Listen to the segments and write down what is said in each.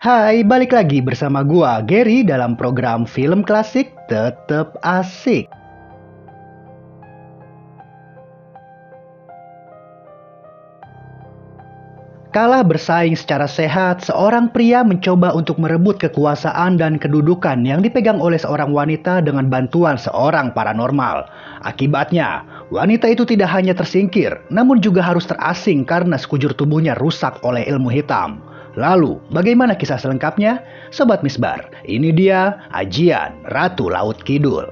Hai, balik lagi bersama gua Gary dalam program Film Klasik Tetep Asik. Kalah bersaing secara sehat, seorang pria mencoba untuk merebut kekuasaan dan kedudukan yang dipegang oleh seorang wanita dengan bantuan seorang paranormal. Akibatnya, wanita itu tidak hanya tersingkir, namun juga harus terasing karena sekujur tubuhnya rusak oleh ilmu hitam. Lalu, bagaimana kisah selengkapnya? Sobat Misbar, ini dia Ajian Ratu Laut Kidul.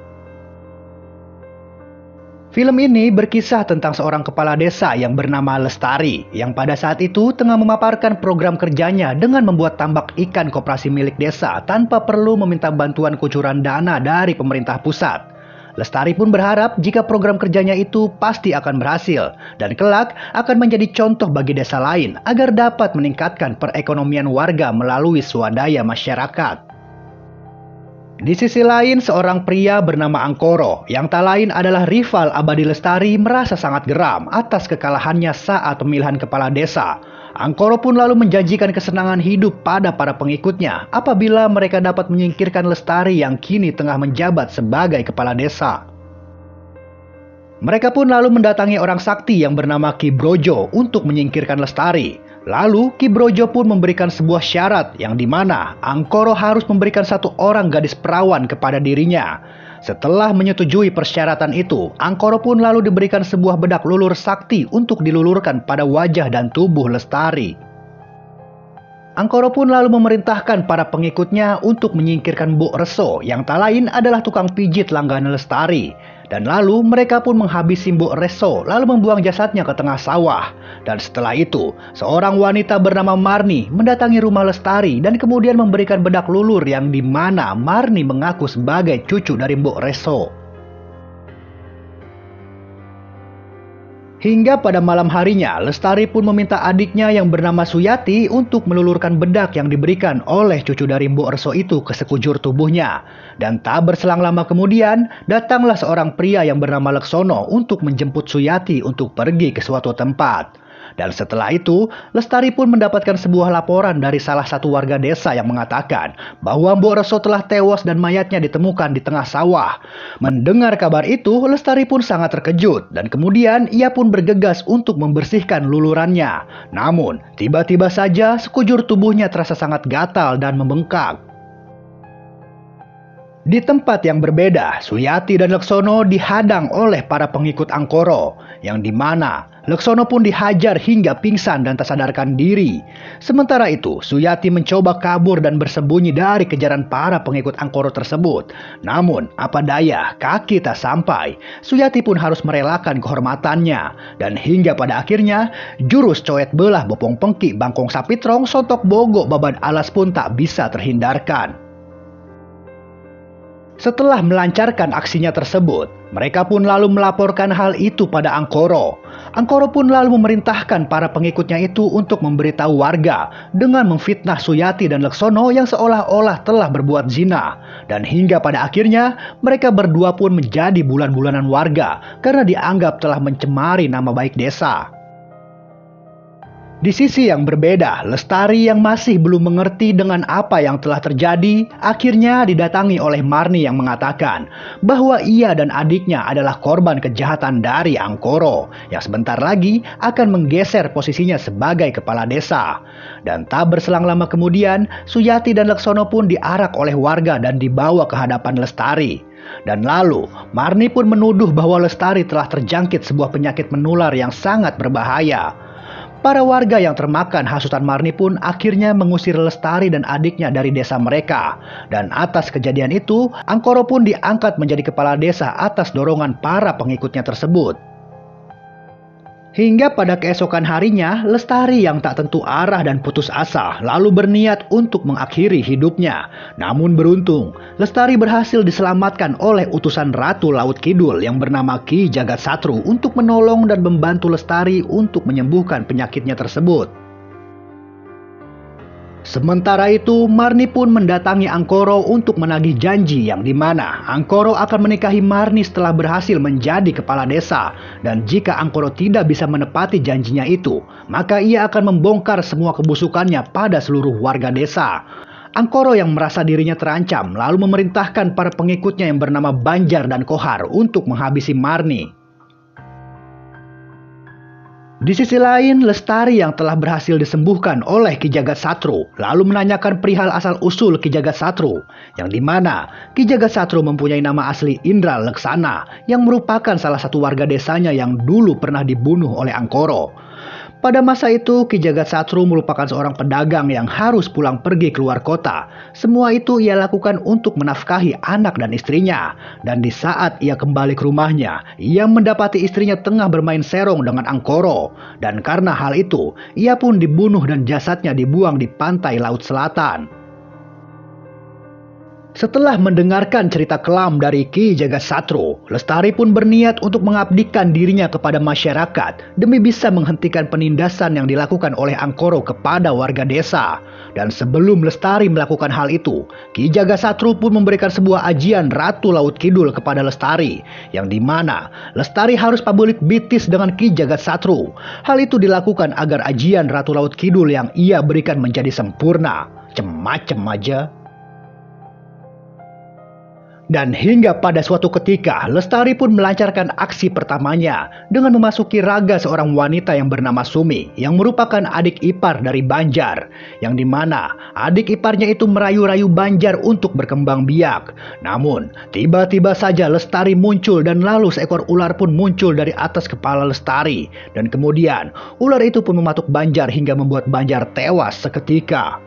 Film ini berkisah tentang seorang kepala desa yang bernama Lestari, yang pada saat itu tengah memaparkan program kerjanya dengan membuat tambak ikan koperasi milik desa tanpa perlu meminta bantuan kucuran dana dari pemerintah pusat. Lestari pun berharap jika program kerjanya itu pasti akan berhasil dan kelak akan menjadi contoh bagi desa lain agar dapat meningkatkan perekonomian warga melalui swadaya masyarakat. Di sisi lain, seorang pria bernama Angkoro yang tak lain adalah rival abadi Lestari merasa sangat geram atas kekalahannya saat pemilihan kepala desa. Angkoro pun lalu menjanjikan kesenangan hidup pada para pengikutnya apabila mereka dapat menyingkirkan Lestari yang kini tengah menjabat sebagai kepala desa. Mereka pun lalu mendatangi orang sakti yang bernama Ki Brojo untuk menyingkirkan Lestari. Lalu Ki Brojo pun memberikan sebuah syarat yang dimana Angkoro harus memberikan satu orang gadis perawan kepada dirinya. Setelah menyetujui persyaratan itu, Angkoro pun lalu diberikan sebuah bedak lulur sakti untuk dilulurkan pada wajah dan tubuh Lestari. Angkoro pun lalu memerintahkan para pengikutnya untuk menyingkirkan Mbok Reso yang tak lain adalah tukang pijit langganan Lestari. Dan lalu mereka pun menghabisi Mbok Reso lalu membuang jasadnya ke tengah sawah. Dan setelah itu, seorang wanita bernama Marni mendatangi rumah Lestari dan kemudian memberikan bedak lulur yang dimana Marni mengaku sebagai cucu dari Mbok Reso. Hingga pada malam harinya, Lestari pun meminta adiknya yang bernama Suyati untuk melulurkan bedak yang diberikan oleh cucu dari Mbok Reso itu ke sekujur tubuhnya. Dan tak berselang lama kemudian, datanglah seorang pria yang bernama Leksono untuk menjemput Suyati untuk pergi ke suatu tempat. Dan setelah itu, Lestari pun mendapatkan sebuah laporan dari salah satu warga desa yang mengatakan bahwa Mbok Reso telah tewas dan mayatnya ditemukan di tengah sawah. Mendengar kabar itu, Lestari pun sangat terkejut dan kemudian ia pun bergegas untuk membersihkan lulurannya. Namun, tiba-tiba saja sekujur tubuhnya terasa sangat gatal dan membengkak. Di tempat yang berbeda, Suyati dan Leksono dihadang oleh para pengikut Angkoro, yang dimana Leksono pun dihajar hingga pingsan dan tak sadarkan diri. Sementara itu, Suyati mencoba kabur dan bersembunyi dari kejaran para pengikut Angkoro tersebut. Namun, apa daya, kaki tak sampai. Suyati pun harus merelakan kehormatannya. Dan hingga pada akhirnya, jurus coet belah bopong pengki bangkong sapitrong sontok bogo baban alas pun tak bisa terhindarkan. Setelah melancarkan aksinya tersebut, mereka pun lalu melaporkan hal itu pada Angkoro. Angkoro pun lalu memerintahkan para pengikutnya itu untuk memberitahu warga dengan memfitnah Suyati dan Leksono yang seolah-olah telah berbuat zina. Dan hingga pada akhirnya, mereka berdua pun menjadi bulan-bulanan warga karena dianggap telah mencemari nama baik desa. Di sisi yang berbeda, Lestari yang masih belum mengerti dengan apa yang telah terjadi, akhirnya didatangi oleh Marni yang mengatakan bahwa ia dan adiknya adalah korban kejahatan dari Angkoro, yang sebentar lagi akan menggeser posisinya sebagai kepala desa. Dan tak berselang lama kemudian, Suyati dan Leksono pun diarak oleh warga dan dibawa ke hadapan Lestari. Dan lalu, Marni pun menuduh bahwa Lestari telah terjangkit sebuah penyakit menular yang sangat berbahaya. Para warga yang termakan hasutan Marni pun akhirnya mengusir Lestari dan adiknya dari desa mereka. Dan atas kejadian itu, Angkoro pun diangkat menjadi kepala desa atas dorongan para pengikutnya tersebut. Hingga pada keesokan harinya, Lestari yang tak tentu arah dan putus asa lalu berniat untuk mengakhiri hidupnya. Namun beruntung, Lestari berhasil diselamatkan oleh utusan Ratu Laut Kidul yang bernama Ki Jagatsatru untuk menolong dan membantu Lestari untuk menyembuhkan penyakitnya tersebut. Sementara itu, Marni pun mendatangi Angkoro untuk menagih janji yang dimana Angkoro akan menikahi Marni setelah berhasil menjadi kepala desa. Dan jika Angkoro tidak bisa menepati janjinya itu, maka ia akan membongkar semua kebusukannya pada seluruh warga desa. Angkoro yang merasa dirinya terancam lalu memerintahkan para pengikutnya yang bernama Banjar dan Kohar untuk menghabisi Marni. Di sisi lain, Lestari yang telah berhasil disembuhkan oleh Ki Jagatsatru lalu menanyakan perihal asal-usul Ki Jagatsatru, yang dimana Ki Jagatsatru mempunyai nama asli Indra Leksana yang merupakan salah satu warga desanya yang dulu pernah dibunuh oleh Angkoro. Pada masa itu, Ki Jagatsatru merupakan seorang pedagang yang harus pulang pergi keluar kota. Semua itu ia lakukan untuk menafkahi anak dan istrinya. Dan di saat ia kembali ke rumahnya, ia mendapati istrinya tengah bermain serong dengan Angkoro. Dan karena hal itu, ia pun dibunuh dan jasadnya dibuang di pantai Laut Selatan. Setelah mendengarkan cerita kelam dari Ki Jagatsatru, Lestari pun berniat untuk mengabdikan dirinya kepada masyarakat demi bisa menghentikan penindasan yang dilakukan oleh Angkoro kepada warga desa. Dan sebelum Lestari melakukan hal itu, Ki Jagatsatru pun memberikan sebuah ajian Ratu Laut Kidul kepada Lestari, yang dimana Lestari harus pabulik bitis dengan Ki Jagatsatru. Hal itu dilakukan agar ajian Ratu Laut Kidul yang ia berikan menjadi sempurna. Cem-macem aja. Dan hingga pada suatu ketika, Lestari pun melancarkan aksi pertamanya dengan memasuki raga seorang wanita yang bernama Sumi, yang merupakan adik ipar dari Banjar, yang dimana adik iparnya itu merayu-rayu Banjar untuk berkembang biak. Namun, tiba-tiba saja Lestari muncul dan lalu seekor ular pun muncul dari atas kepala Lestari. Dan kemudian, ular itu pun mematuk Banjar hingga membuat Banjar tewas seketika.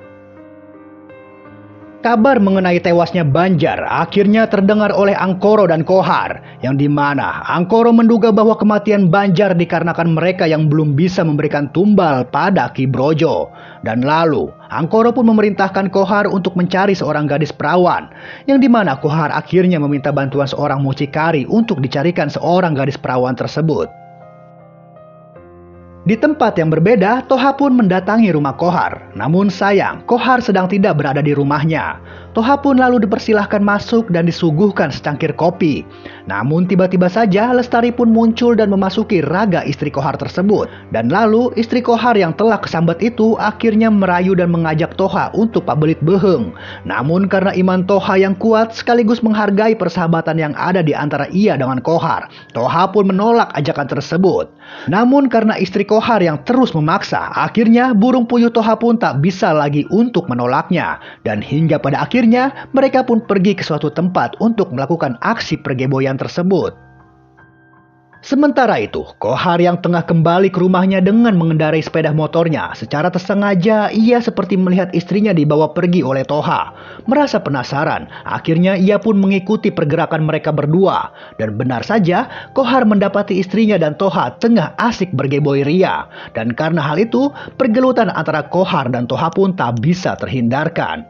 Kabar mengenai tewasnya Banjar akhirnya terdengar oleh Angkoro dan Kohar, yang dimana Angkoro menduga bahwa kematian Banjar dikarenakan mereka yang belum bisa memberikan tumbal pada Ki Brojo. Dan lalu Angkoro pun memerintahkan Kohar untuk mencari seorang gadis perawan, yang dimana Kohar akhirnya meminta bantuan seorang mucikari untuk dicarikan seorang gadis perawan tersebut. Di tempat yang berbeda, Toha pun mendatangi rumah Kohar. Namun sayang, Kohar sedang tidak berada di rumahnya. Toha pun lalu dipersilahkan masuk dan disuguhkan secangkir kopi. Namun tiba-tiba saja Lestari pun muncul dan memasuki raga istri Kohar tersebut. Dan lalu istri Kohar yang telah kesambat itu akhirnya merayu dan mengajak Toha untuk pabelit beheng. Namun karena iman Toha yang kuat sekaligus menghargai persahabatan yang ada di antara ia dengan Kohar, Toha pun menolak ajakan tersebut. Namun karena istri Kohar yang terus memaksa, akhirnya burung puyuh Toha pun tak bisa lagi untuk menolaknya. Dan hingga pada akhirnya mereka pun pergi ke suatu tempat untuk melakukan aksi pergeboyan tersebut. Sementara itu, Kohar yang tengah kembali ke rumahnya dengan mengendarai sepeda motornya, secara tersengaja ia seperti melihat istrinya dibawa pergi oleh Toha. Merasa penasaran, akhirnya ia pun mengikuti pergerakan mereka berdua. Dan benar saja, Kohar mendapati istrinya dan Toha tengah asik bergeboy ria. Dan karena hal itu, pergelutan antara Kohar dan Toha pun tak bisa terhindarkan.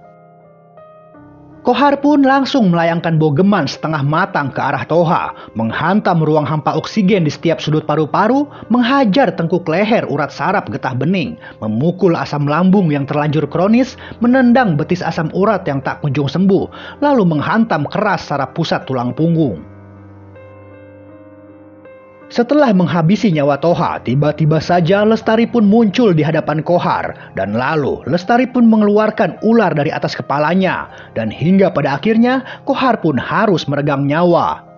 Kohar pun langsung melayangkan bogeman setengah matang ke arah Toha, menghantam ruang hampa oksigen di setiap sudut paru-paru, menghajar tengkuk leher urat saraf getah bening, memukul asam lambung yang terlanjur kronis, menendang betis asam urat yang tak kunjung sembuh, lalu menghantam keras saraf pusat tulang punggung. Setelah menghabisi nyawa Toha, tiba-tiba saja Lestari pun muncul di hadapan Kohar. Dan lalu Lestari pun mengeluarkan ular dari atas kepalanya. Dan hingga pada akhirnya Kohar pun harus meregang nyawa.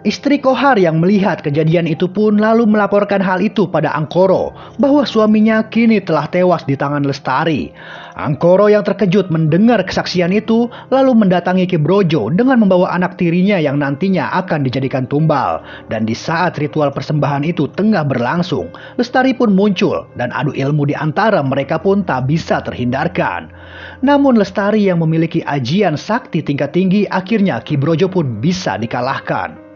Istri Kohar yang melihat kejadian itu pun lalu melaporkan hal itu pada Angkoro, bahwa suaminya kini telah tewas di tangan Lestari. Angkoro yang terkejut mendengar kesaksian itu lalu mendatangi Ki Brojo dengan membawa anak tirinya yang nantinya akan dijadikan tumbal. Dan di saat ritual persembahan itu tengah berlangsung, Lestari pun muncul dan adu ilmu di antara mereka pun tak bisa terhindarkan. Namun Lestari yang memiliki ajian sakti tingkat tinggi, akhirnya Ki Brojo pun bisa dikalahkan.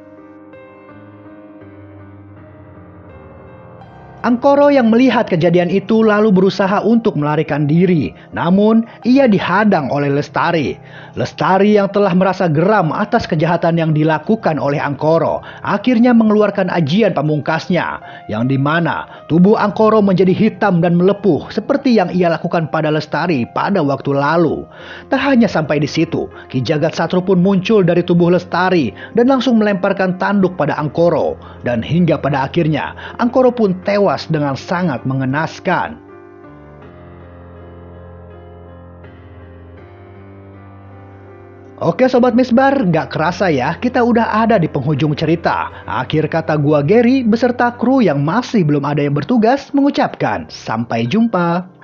Angkoro yang melihat kejadian itu lalu berusaha untuk melarikan diri, namun ia dihadang oleh Lestari. Lestari yang telah merasa geram atas kejahatan yang dilakukan oleh Angkoro, akhirnya mengeluarkan ajian pamungkasnya, yang dimana tubuh Angkoro menjadi hitam dan melepuh seperti yang ia lakukan pada Lestari pada waktu lalu. Tak hanya sampai di situ, Ki Jagat-Satru pun muncul dari tubuh Lestari dan langsung melemparkan tanduk pada Angkoro, dan hingga pada akhirnya Angkoro pun tewas dengan sangat mengenaskan. Oke Sobat Misbar, gak kerasa ya kita udah ada di penghujung cerita. Akhir kata gua Gary beserta kru yang masih belum ada yang bertugas mengucapkan sampai jumpa.